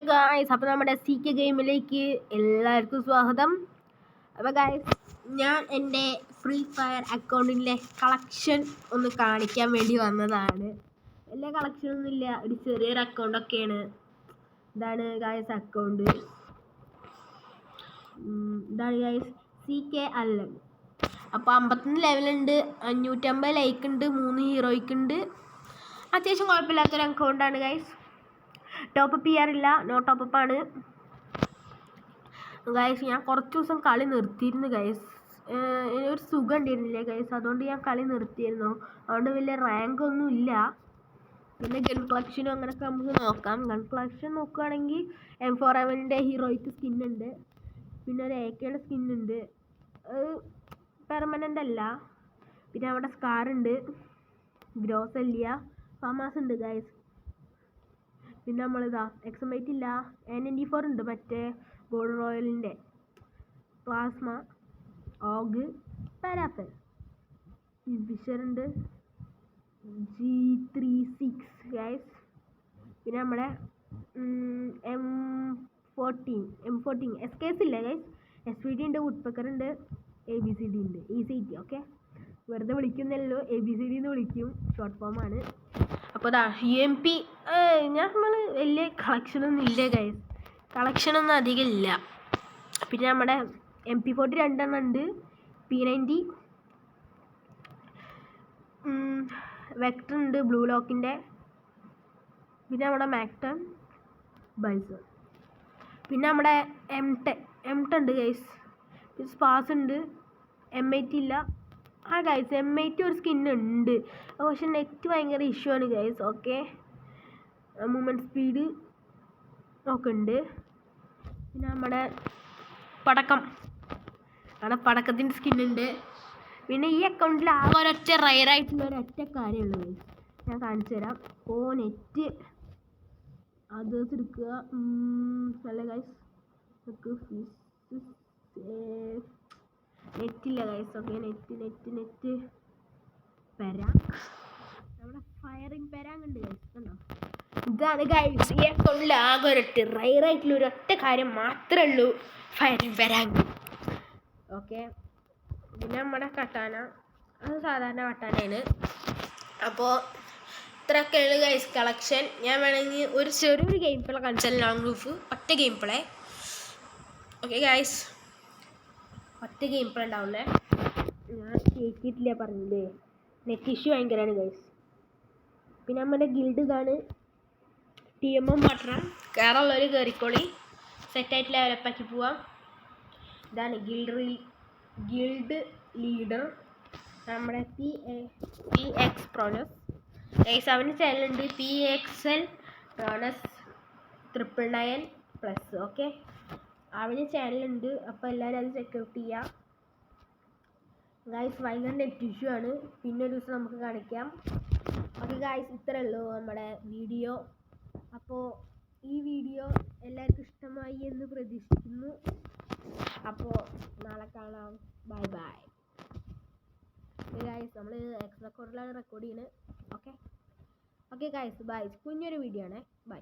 Guys, അപ്പോൾ നമ്മുടെ CK ഗെയിമിലേക്ക് എല്ലാവർക്കും സ്വാഗതം. അപ്പോൾ ഗായ്സ്, ഞാൻ എൻ്റെ ഫ്രീ ഫയർ അക്കൗണ്ടിലെ കളക്ഷൻ ഒന്ന് കാണിക്കാൻ വേണ്ടി വന്നതാണ്. വലിയ കളക്ഷനൊന്നും ഇല്ല, ഒരു ചെറിയൊരു അക്കൗണ്ടൊക്കെയാണ്. ഇതാണ് ഗായ്സ് അക്കൗണ്ട്. ഇതാണ് ഗായ്സ് CK അല്ലൻ. അപ്പോൾ 51 ലെവലുണ്ട്, 550 ലൈക്ക് ഉണ്ട്, 3 ഹീറോയ്ക്ക് ഉണ്ട്. അത്യാവശ്യം കുഴപ്പമില്ലാത്തൊരു അക്കൗണ്ടാണ് ഗായ്സ്. ടോപ്പപ്പ് ചെയ്യാറില്ല, നോ ടോപ്പപ്പാണ് ഗൈസ്. ഞാൻ കുറച്ച് ദിവസം കളി നിർത്തിയിരുന്നു ഗൈസ്. ഒരു സുഖം ഉണ്ടായിരുന്നില്ല ഗൈസ്, അതുകൊണ്ട് ഞാൻ കളി നിർത്തിയിരുന്നു. അതുകൊണ്ട് വലിയ റാങ്ക് ഒന്നും ഇല്ല. പിന്നെ ഗൺ കളക്ഷനും അങ്ങനെയൊക്കെ നമുക്ക് നോക്കാം. ഗൺ കളക്ഷൻ നോക്കുകയാണെങ്കിൽ M4A1 ഹീറോയ്ക്ക് സ്കിന്നുണ്ട്, പിന്നെ ഒരു AK സ്കിന്നുണ്ട്. പെർമനൻ്റ് അല്ല. പിന്നെ അവിടെ സ്കാറുണ്ട്, ഗ്രോസല്ലിയ, ഫാമാസ് ഉണ്ട് ഗൈസ്. പിന്നെ നമ്മളിതാ എക്സമൈറ്റ് ഇല്ല, N94 ഉണ്ട്, മറ്റേ ഗോൾഡ് റോയലിൻ്റെ പ്ലാസ്മ, ഓഗ്, പാരാഫൽ, ഫിഷറുണ്ട്, G36 ഗൈസ്. പിന്നെ നമ്മുടെ M14 SKS ഇല്ല ഗൈസ്. SVD ഉണ്ട്, വുഡ്പെക്കർ ഉണ്ട്, ABCD ഉണ്ട്, ECT. ഓക്കെ, വെറുതെ വിളിക്കുന്നല്ലോ, ABCD എന്ന് വിളിക്കും, ഷോർട്ട് ഫോമാണ്. അപ്പോൾ അതാ UMP. നമ്മൾ വലിയ കളക്ഷനൊന്നും ഇല്ല ഗൈസ്, കളക്ഷനൊന്നും അധികം ഇല്ല. പിന്നെ നമ്മുടെ MP40 2 ഉണ്ട്, P90, വെക്ടർ ഉണ്ട്, ബ്ലൂ ലോക്കിൻ്റെ. പിന്നെ നമ്മുടെ മാക്ടൺ, ബൈസൺ. പിന്നെ നമ്മുടെ M10 ഉണ്ട് ഗൈസ്. പിന്നെ സ്പാസ് ഉണ്ട്, M8 ഇല്ല. ഗൈസ്, M8 ഒരു സ്കിന്നുണ്ട്, പക്ഷെ നെറ്റ് ഭയങ്കര ഇഷ്യൂ ആണ് ഗൈസ്. ഓക്കെ, മൂവ്മെൻറ്റ് സ്പീഡ് ഒക്കെ ഉണ്ട്. പിന്നെ നമ്മുടെ പടക്കത്തിൻ്റെ സ്കിന്നുണ്ട്. പിന്നെ ഈ അക്കൗണ്ടിൽ ആ ഒരൊറ്റ റയറായിട്ടുള്ള ഒരൊറ്റ കാര്യമുള്ളൂ ഗൈസ്, ഞാൻ കാണിച്ചു തരാം. നെറ്റ് അതേഴ്സ് എടുക്കുക അല്ല ഗൈസ്, നെറ്റില്ല ഗൈസ്. ഓക്കെ, നെറ്റ് പെരാങ്, നമ്മുടെ ഫയറിങ് പെരാങ് ഉണ്ട് ഗൈസ്, കണ്ടോ? ഇതാണ് ഗൈസ് ഈ അക്കൗണ്ടിൽ ആകെ ഒരൊറ്റ റയറായിട്ടുള്ള ഒരൊറ്റ കാര്യം മാത്രമേ ഉള്ളൂ, ഫയറിങ് പെരാങ്. ഓക്കെ, പിന്നെ നമ്മുടെ കട്ടാന, അത് സാധാരണ കട്ടാനയാണ്. അപ്പോൾ ഇത്രയൊക്കെ ഉള്ളു ഗൈസ് കളക്ഷൻ. ഞാൻ വേണമെങ്കിൽ ഒരു ചെറിയൊരു ഗെയിം പ്ലേ കാണിച്ചാൽ, ലോങ് റൂഫ് ഒറ്റ ഗെയിം പ്ലേ. ഓക്കെ ഗൈസ്, ഒറ്റ ഗെയിം പ്ലേ ഉണ്ടാവില്ലേ, ഞാൻ കേട്ടിട്ടില്ല, പറഞ്ഞില്ലേ, നെറ്റ് ഇഷ്യൂ ഭയങ്കരമാണ് ഗൈസ്. പിന്നെ നമ്മുടെ ഗിൽഡ് ഇതാണ്, TMM മാത്രം കയറുള്ളവർ കയറിക്കോളി, സെറ്റായിട്ട് ലെവലപ്പാക്കി പോവാം. ഇതാണ് ഗിൽഡ് ലീഡർ, നമ്മുടെ PX പ്രോനസ് ഗൈസ്. അവൻ്റെ ചാനലുണ്ട്, PXL പ്രോനസ് 999+. ഓക്കെ, അവന് ചാനലുണ്ട്, അപ്പോൾ എല്ലാവരും അത് ചെക്കൗട്ട് ചെയ്യുക ഗൈസ്. ഭയങ്കര നെറ്റ് ഇഷ്യൂ ആണ്, പിന്നെ ഒരു ദിവസം നമുക്ക് കാണിക്കാം. ഓക്കെ ഗൈസ്, ഇത്രയേ ഉള്ളൂ നമ്മുടെ വീഡിയോ. അപ്പോൾ ഈ വീഡിയോ എല്ലാവർക്കും ഇഷ്ടമായി എന്ന് പ്രതീക്ഷിക്കുന്നു. അപ്പോൾ നാളെ കാണാം, ബൈ ബൈ ഗൈസ്. നമ്മൾ എക്സ്ട്രാ കോഡിലാണ് റെക്കോർഡ് ചെയ്യുന്നത്. Okay guys, bye. കുഞ്ഞൊരു വീഡിയോ ആണേ, ബൈ.